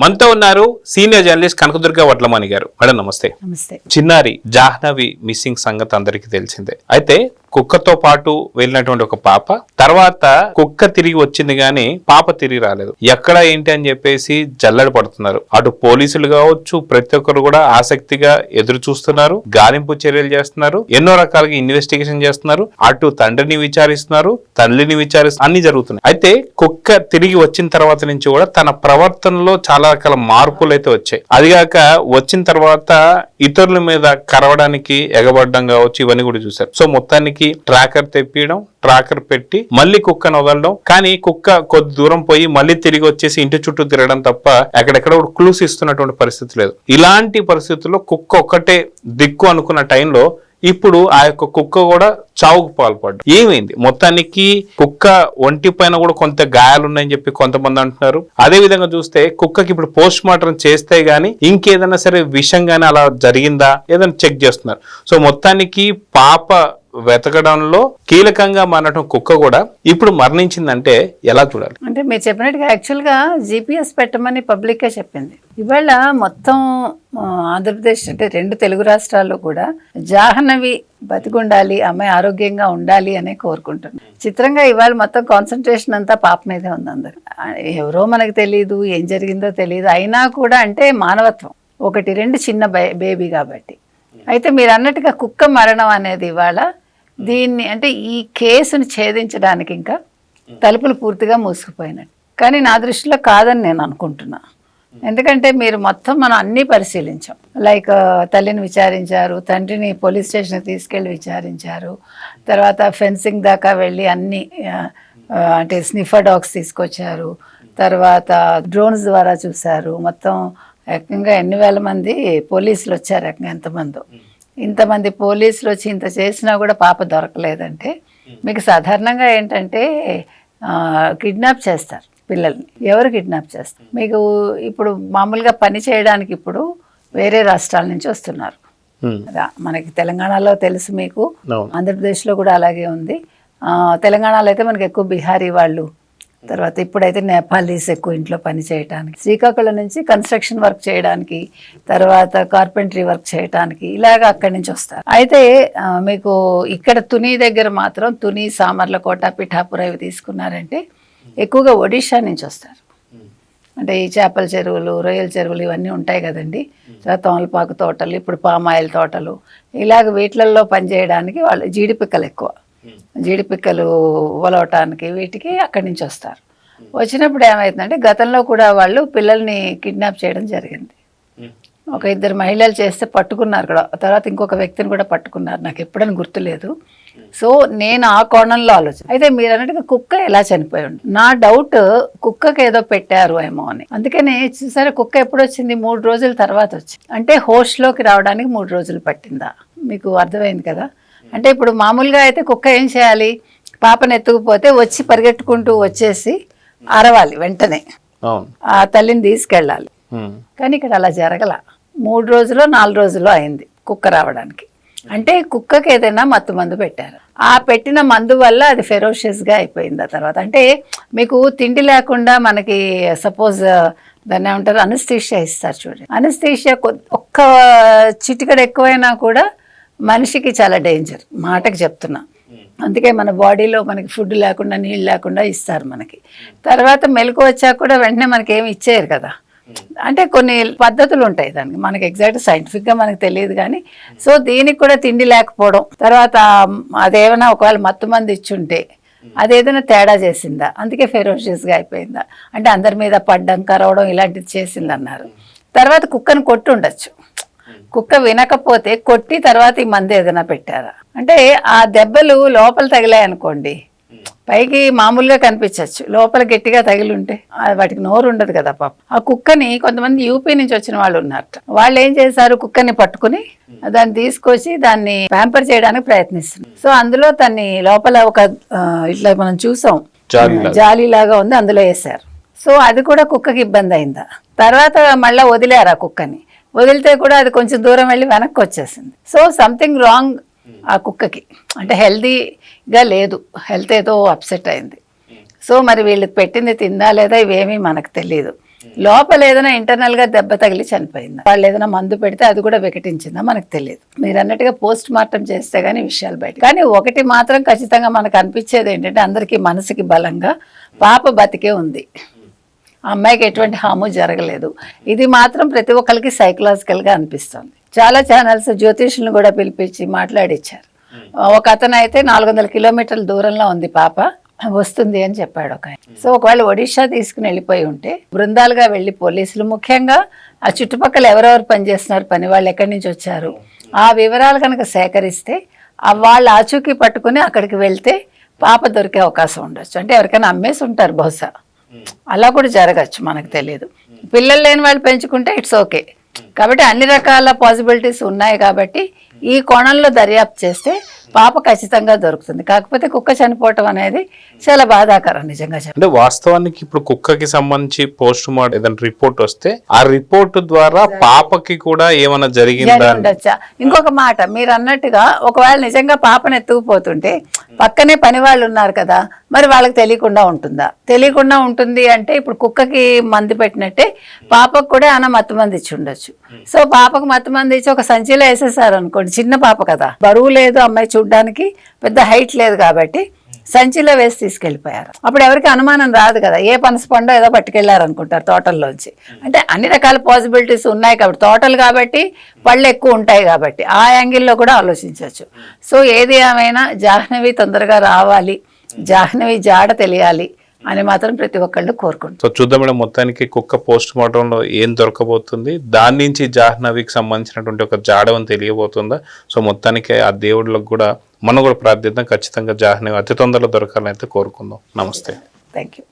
మనతో ఉన్నారు senior journalist Kanakadurga Vadlamani గారు. మేడం నమస్తే. నమస్తే. చిన్నారి జాహ్నవి మిస్సింగ్ సంగతి అందరికీ తెలిసిందే. అయితే కుక్కతో పాటు వెళ్ళినటువంటి ఒక పాప తర్వాత కుక్క తిరిగి వచ్చింది గానీ పాప తిరిగి రాలేదు. ఎక్కడ ఏంటి అని చెప్పేసి జల్లెడ పడుతున్నారు. అటు పోలీసులు కావచ్చు, ప్రతి ఒక్కరు కూడా ఆసక్తిగా ఎదురు చూస్తున్నారు, గాలింపు చర్యలు చేస్తున్నారు, ఎన్నో రకాలుగా ఇన్వెస్టిగేషన్ చేస్తున్నారు. అటు తండ్రిని విచారిస్తున్నారు, తల్లిని విచారిస్తున్నారు, అన్ని జరుగుతున్నాయి. అయితే కుక్క తిరిగి వచ్చిన తర్వాత నుంచి కూడా తన ప్రవర్తనలో చాలా రకాల మార్పులు అయితే వచ్చాయి. అదిగాక వచ్చిన తర్వాత ఇతరుల మీద కరవడానికి ఎగబడ్డం కావచ్చు, ఇవన్నీ కూడా చూశారు. సో మొత్తానికి ట్రాకర్ తెప్పియడం, ట్రాకర్ పెట్టి మళ్ళీ కుక్కను వదలడం, కానీ కుక్క కొద్ది దూరం పోయి మళ్ళీ తిరిగి వచ్చేసి ఇంటి చుట్టూ తిరగడం తప్ప ఎక్కడెక్కడ క్లూస్ ఇస్తున్నటువంటి పరిస్థితి లేదు. ఇలాంటి పరిస్థితుల్లో కుక్క ఒక్కటే దిక్కు అనుకున్న టైంలో ఇప్పుడు ఆ యొక్క కుక్క కూడా చావుకు పాల్పడ్డా. ఏమైంది? మొత్తానికి కుక్క ఒంటి పైన కూడా కొంత గాయాలు ఉన్నాయని చెప్పి కొంతమంది అంటున్నారు. అదే విధంగా చూస్తే కుక్కకి ఇప్పుడు పోస్ట్ మార్టం చేస్తే గానీ ఇంకేదైనా సరే విషం గానీ అలా జరిగిందా ఏదైనా చెక్ చేస్తున్నారు. సో మొత్తానికి పాప వెతకడంలో కీలకంగా మారడం కుక్క కూడా ఇప్పుడు మరణించిందంటే ఎలా చూడాలి? అంటే మీరు చెప్పినట్టుగా యాక్చువల్గా జీపీఎస్ పెట్టమని పబ్లిక్గా చెప్పింది. ఇవాళ మొత్తం ఆంధ్రప్రదేశ్ అంటే 2 తెలుగు రాష్ట్రాల్లో కూడా జాహ్నవి బతికుండాలి, అమ్మాయి ఆరోగ్యంగా ఉండాలి అనే కోరుకుంటున్నాను. చిత్రంగా ఇవాళ మొత్తం కాన్సన్ట్రేషన్ అంతా పాప మీదే ఉంది. అందరు ఎవరో మనకు తెలియదు, ఏం జరిగిందో తెలియదు, అయినా కూడా అంటే మానవత్వం 1-2 చిన్న బేబీ కాబట్టి. అయితే మీరు అన్నట్టుగా కుక్క మరణం అనేది ఇవాళ దీన్ని అంటే ఈ కేసును ఛేదించడానికి ఇంకా తలుపులు పూర్తిగా మూసుకుపోయినట్టు. కానీ నా దృష్టిలో కాదని నేను అనుకుంటున్నా. ఎందుకంటే మీరు మొత్తం మనం అన్నీ పరిశీలించాం. లైక్ తల్లిని విచారించారు, తండ్రిని పోలీస్ స్టేషన్కి తీసుకెళ్ళి విచారించారు, తర్వాత ఫెన్సింగ్ దాకా వెళ్ళి అన్ని అంటే స్నిఫర్ డాగ్స్ తీసుకొచ్చారు, తర్వాత డ్రోన్స్ ద్వారా చూశారు. మొత్తం ఏకంగా ఎన్ని వేల మంది పోలీసులు వచ్చారు, ఏకంగా ఇంతమంది పోలీసులు వచ్చి ఇంత చేసినా కూడా పాప దొరకలేదంటే మీకు సాధారణంగా ఏంటంటే కిడ్నాప్ చేస్తారు పిల్లల్ని. ఎవరు కిడ్నాప్ చేస్తారు? మీకు ఇప్పుడు మామూలుగా పని చేయడానికి ఇప్పుడు వేరే రాష్ట్రాల నుంచి వస్తున్నారు. మనకి తెలంగాణలో తెలుసు, మీకు ఆంధ్రప్రదేశ్లో కూడా అలాగే ఉంది. తెలంగాణలో అయితే మనకి ఎక్కువ బీహారీ వాళ్ళు, తర్వాత ఇప్పుడైతే నేపాలీస్ ఎక్కువ ఇంట్లో పని చేయడానికి, శ్రీకాకుళం నుంచి కన్స్ట్రక్షన్ వర్క్ చేయడానికి, తర్వాత కార్పెంటరీ వర్క్ చేయడానికి ఇలాగ అక్కడి నుంచి వస్తారు. అయితే మీకు ఇక్కడ తుని దగ్గర మాత్రం తుని, సామర్లకోట, పిఠాపుర ఇవి తీసుకున్నారంటే ఎక్కువగా ఒడిషా నుంచి వస్తారు. అంటే ఈ చేపల చెరువులు, రొయ్యల చెరువులు ఇవన్నీ ఉంటాయి కదండి. తర్వాత తోమలపాకు తోటలు, ఇప్పుడు పామాయిల్ తోటలు, ఇలాగ వీటిలలో పనిచేయడానికి వాళ్ళు జీడిపిక్కలు ఎక్కువ, జీడిపిక్కలు ఉలవటానికి వీటికి అక్కడి నుంచి వస్తారు. వచ్చినప్పుడు ఏమవుతుందంటే గతంలో కూడా వాళ్ళు పిల్లల్ని కిడ్నాప్ చేయడం జరిగింది. 1-2 మహిళలు చేస్తే పట్టుకున్నారు కూడా, తర్వాత ఇంకొక వ్యక్తిని కూడా పట్టుకున్నారు, నాకు ఎప్పుడని గుర్తులేదు. సో నేను ఆ కోణంలో ఆలోచన. అయితే మీరు అన్నట్టుగా కుక్క ఎలా చనిపోయి ఉంది, నా డౌట్ కుక్కకి ఏదో పెట్టారు ఏమో అని. అందుకనే చూసారా, కుక్క ఎప్పుడు వచ్చింది? 3 రోజుల తర్వాత వచ్చింది. అంటే హోస్ట్లోకి రావడానికి 3 రోజులు పట్టిందా? మీకు అర్థమైంది కదా. అంటే ఇప్పుడు మామూలుగా అయితే కుక్క ఏం చేయాలి, పాపను ఎత్తుకుపోతే వచ్చి పరిగెట్టుకుంటూ వచ్చేసి అరవాలి, వెంటనే ఆ తల్లిని తీసుకెళ్ళాలి. కానీ ఇక్కడ అలా జరగల. 3 రోజులో 4 రోజులో అయింది కుక్క రావడానికి. అంటే కుక్కకి ఏదైనా మత్తు మందు పెట్టారు. ఆ పెట్టిన మందు వల్ల అది ఫెరోషియస్గా అయిపోయింది. ఆ తర్వాత అంటే మీకు తిండి లేకుండా మనకి సపోజ్ దాన్ని ఏమంటారు, అనస్థీషియా ఇస్తారు చూడండి. అనస్థీషియా ఒక్క చిటికడ ఎక్కువైనా కూడా మనిషికి చాలా డేంజర్, మాటకి చెప్తున్నా. అందుకే మన బాడీలో మనకి ఫుడ్ లేకుండా, నీళ్ళు లేకుండా ఇస్తారు మనకి. తర్వాత మెలకు వచ్చాక కూడా వెంటనే మనకి ఏమి ఇచ్చేయరు కదా. అంటే కొన్ని పద్ధతులు ఉంటాయి దానికి, మనకి ఎగ్జాక్ట్ సైంటిఫిక్గా మనకు తెలియదు కానీ. సో దీనికి కూడా తిండి లేకపోవడం, తర్వాత అదేమైనా ఒకవేళ మత్తు మంది ఇచ్చుంటే అదేదైనా తేడా చేసిందా, అందుకే ఫెరోషియస్గా అయిపోయిందా, అంటే అందరి మీద పడ్డం, కరవడం ఇలాంటిది చేసిందన్నారు. తర్వాత కుక్కను కొట్టి ఉండొచ్చు, కుక్క వినకపోతే కొట్టి తర్వాత ఈ మందు ఏదైనా పెట్టారా అంటే ఆ దెబ్బలు లోపల తగిలాయి అనుకోండి, పైకి మామూలుగా కనిపించవచ్చు, లోపల గట్టిగా తగిలి ఉంటే వాటికి నోరు ఉండదు కదా పాప. ఆ కుక్కని కొంతమంది యూపీ నుంచి వచ్చిన వాళ్ళు ఉన్నారట, వాళ్ళు ఏం చేశారు, కుక్కని పట్టుకుని దాన్ని తీసుకొచ్చి దాన్ని ప్యాంపర్ చేయడానికి ప్రయత్నిస్తున్నారు. సో అందులో దాన్ని లోపల ఒక ఇట్లా మనం చూసాం జాలి లాగా ఉంది, అందులో వేశారు. సో అది కూడా కుక్కకి ఇబ్బంది అయిందా. తర్వాత మళ్ళీ వదిలేరు ఆ కుక్కని, వదిలితే కూడా అది కొంచెం దూరం వెళ్ళి వెనక్కి వచ్చేసింది. సో సంథింగ్ రాంగ్ ఆ కుక్కకి, అంటే హెల్తీగా లేదు, హెల్త్ ఏదో అప్సెట్ అయింది. సో మరి వీళ్ళకి పెట్టింది తిందా లేదా ఇవేమీ మనకు తెలియదు. లోపల ఏదైనా ఇంటర్నల్ గా దెబ్బ తగిలి చనిపోయిందా, వాళ్ళు ఏదైనా మందు పెడితే అది కూడా వికటించిందా మనకు తెలియదు. మీరు అన్నట్టుగా పోస్ట్ మార్టం చేస్తే గానీ విషయాలు బయట. కానీ ఒకటి మాత్రం ఖచ్చితంగా మనకు అనిపించేది ఏంటంటే అందరికీ మనసుకి బలంగా పాప బతికే ఉంది, ఆ అమ్మాయికి ఎటువంటి హాము జరగలేదు. ఇది మాత్రం ప్రతి ఒక్కరికి సైకలాజికల్ గా అనిపిస్తుంది. చాలా ఛానల్స్ జ్యోతిష్యులను కూడా పిలిపించి మాట్లాడిచ్చారు. ఒక అతను అయితే 400 కిలోమీటర్ల దూరంలో ఉంది పాప, వస్తుంది అని చెప్పాడు ఒక ఆయన. సో ఒకవేళ ఒడిషా తీసుకుని వెళ్ళిపోయి ఉంటే బృందాలుగా వెళ్ళి పోలీసులు ముఖ్యంగా ఆ చుట్టుపక్కల ఎవరెవరు పనిచేస్తున్నారు, పని వాళ్ళు ఎక్కడి నుంచి వచ్చారు, ఆ వివరాలు కనుక సేకరిస్తే వాళ్ళు ఆచూకీ పట్టుకుని అక్కడికి వెళ్తే పాప దొరికే అవకాశం ఉండొచ్చు. అంటే ఎవరికైనా అమ్మేసి ఉంటారు బహుశా, అలా కూడా జరగచ్చు, మనకు తెలియదు. పిల్లలు లేని వాళ్ళు పెంచుకుంటే ఇట్స్ ఓకే. కాబట్టి అన్ని రకాల పాసిబిలిటీస్ ఉన్నాయి. కాబట్టి ఈ కోణంలో దర్యాప్తు చేస్తే పాప ఖచ్చితంగా దొరుకుతుంది. కాకపోతే కుక్క చనిపోవటం అనేది చాలా బాధాకరం నిజంగా. అంటే వాస్తవానికి ఇప్పుడు కుక్కకి సంబంధించి పోస్ట్ మార్టం ఏదైనా రిపోర్ట్ వస్తే ఆ రిపోర్ట్ ద్వారా పాపకి కూడా ఏమైనా జరిగిందా ఉండొచ్చా. ఇంకొక మాట మీరు అన్నట్టుగా ఒకవేళ నిజంగా పాపను ఎత్తుకుపోతుంటే పక్కనే పని వాళ్ళు ఉన్నారు కదా, మరి వాళ్ళకి తెలియకుండా ఉంటుందా? తెలియకుండా ఉంటుంది అంటే ఇప్పుడు కుక్కకి మందు పెట్టినట్టే పాపకు కూడా ఏమైనా మత్తు మంది ఇచ్చి ఉండొచ్చు. సో పాపకు మత్తు మంది ఇచ్చి ఒక సంచిలో వేసేసారు అనుకోండి, చిన్న పాప కదా, బరువు లేదు, అమ్మాయి చూడ్డానికి పెద్ద హైట్ లేదు, కాబట్టి సంచిలో వేసి తీసుకెళ్ళిపోయారు. అప్పుడు ఎవరికి అనుమానం రాదు కదా, ఏ పనసపండో ఏదో పట్టుకెళ్లారు అనుకుంటారు తోటల్లోంచి. అంటే అన్ని రకాల పాసిబిలిటీస్ ఉన్నాయి కాబట్టి, తోటలు కాబట్టి పళ్ళు ఎక్కువ ఉంటాయి కాబట్టి ఆ యాంగిల్లో కూడా ఆలోచించవచ్చు. సో ఏది ఏమైనా జాహ్నవి తొందరగా రావాలి, జాహ్నవి జాడ తెలియాలి అని మాత్రం ప్రతి ఒక్కళ్ళు కోరుకుంటారు. సో చూద్దాం మేడం, మొత్తానికి కుక్క పోస్ట్ మార్టం లో ఏం దొరకబోతుంది, దాని నుంచి జాహ్నవికి సంబంధించినటువంటి ఒక జాడవని తెలియబోతుందా. సో మొత్తానికి ఆ దేవుళ్ళకు కూడా మనం కూడా ప్రార్థిద్దాం, ఖచ్చితంగా జాహ్నవి అతి తొందరలో దొరకాలని అయితే కోరుకుందాం. నమస్తే. Thank you.